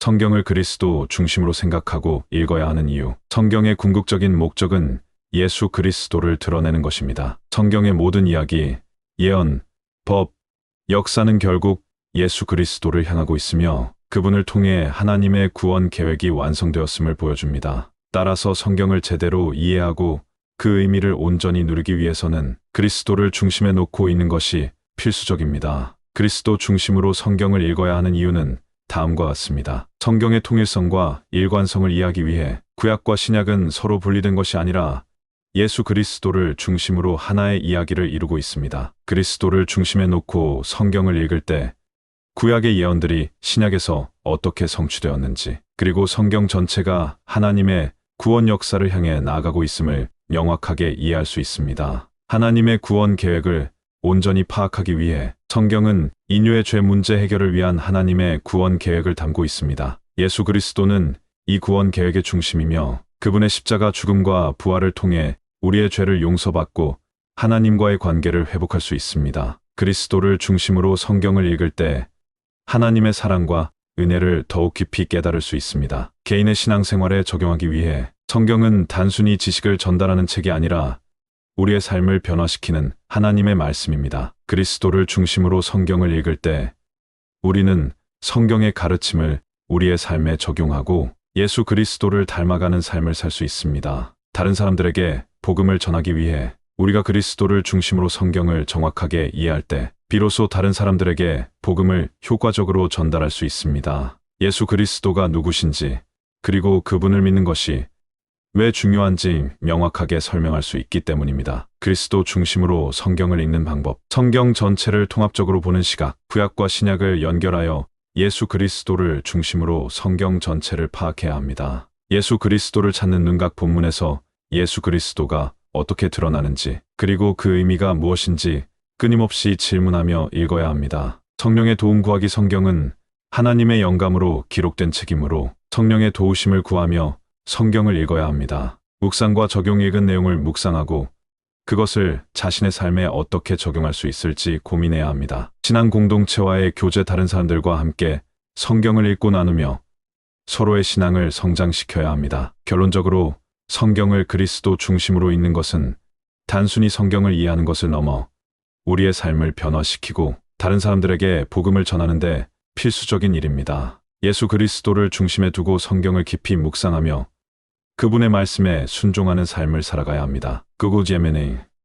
성경을 그리스도 중심으로 생각하고 읽어야 하는 이유. 성경의 궁극적인 목적은 예수 그리스도를 드러내는 것입니다. 성경의 모든 이야기, 예언, 법, 역사는 결국 예수 그리스도를 향하고 있으며 그분을 통해 하나님의 구원 계획이 완성되었음을 보여줍니다. 따라서 성경을 제대로 이해하고 그 의미를 온전히 누리기 위해서는 그리스도를 중심에 놓고 있는 것이 필수적입니다. 그리스도 중심으로 성경을 읽어야 하는 이유는 다음과 같습니다. 성경의 통일성과 일관성을 이해하기 위해 구약과 신약은 서로 분리된 것이 아니라 예수 그리스도를 중심으로 하나의 이야기를 이루고 있습니다. 그리스도를 중심에 놓고 성경을 읽을 때 구약의 예언들이 신약에서 어떻게 성취되었는지, 그리고 성경 전체가 하나님의 구원 역사를 향해 나아가고 있음을 명확하게 이해할 수 있습니다. 하나님의 구원 계획을 온전히 파악하기 위해 성경은 인류의 죄 문제 해결을 위한 하나님의 구원 계획을 담고 있습니다. 예수 그리스도는 이 구원 계획의 중심이며 그분의 십자가 죽음과 부활을 통해 우리의 죄를 용서받고 하나님과의 관계를 회복할 수 있습니다. 그리스도를 중심으로 성경을 읽을 때 하나님의 사랑과 은혜를 더욱 깊이 깨달을 수 있습니다. 개인의 신앙생활에 적용하기 위해 성경은 단순히 지식을 전달하는 책이 아니라 우리의 삶을 변화시키는 하나님의 말씀입니다. 그리스도를 중심으로 성경을 읽을 때 우리는 성경의 가르침을 우리의 삶에 적용하고 예수 그리스도를 닮아가는 삶을 살 수 있습니다. 다른 사람들에게 복음을 전하기 위해 우리가 그리스도를 중심으로 성경을 정확하게 이해할 때 비로소 다른 사람들에게 복음을 효과적으로 전달할 수 있습니다. 예수 그리스도가 누구신지, 그리고 그분을 믿는 것이 왜 중요한지 명확하게 설명할 수 있기 때문입니다. 그리스도 중심으로 성경을 읽는 방법. 성경 전체를 통합적으로 보는 시각. 구약과 신약을 연결하여 예수 그리스도를 중심으로 성경 전체를 파악해야 합니다. 예수 그리스도를 찾는 눈각 본문에서 예수 그리스도가 어떻게 드러나는지, 그리고 그 의미가 무엇인지 끊임없이 질문하며 읽어야 합니다. 성령의 도움 구하기. 성경은 하나님의 영감으로 기록된 책이므로 성령의 도우심을 구하며 성경을 읽어야 합니다. 묵상과 적용. 읽은 내용을 묵상하고 그것을 자신의 삶에 어떻게 적용할 수 있을지 고민해야 합니다. 신앙 공동체와의 교제. 다른 사람들과 함께 성경을 읽고 나누며 서로의 신앙을 성장시켜야 합니다. 결론적으로 성경을 그리스도 중심으로 읽는 것은 단순히 성경을 이해하는 것을 넘어 우리의 삶을 변화시키고 다른 사람들에게 복음을 전하는 데 필수적인 일입니다. 예수 그리스도를 중심에 두고 성경을 깊이 묵상하며 그분의 말씀에 순종하는 삶을 살아가야 합니다. 그고 제메네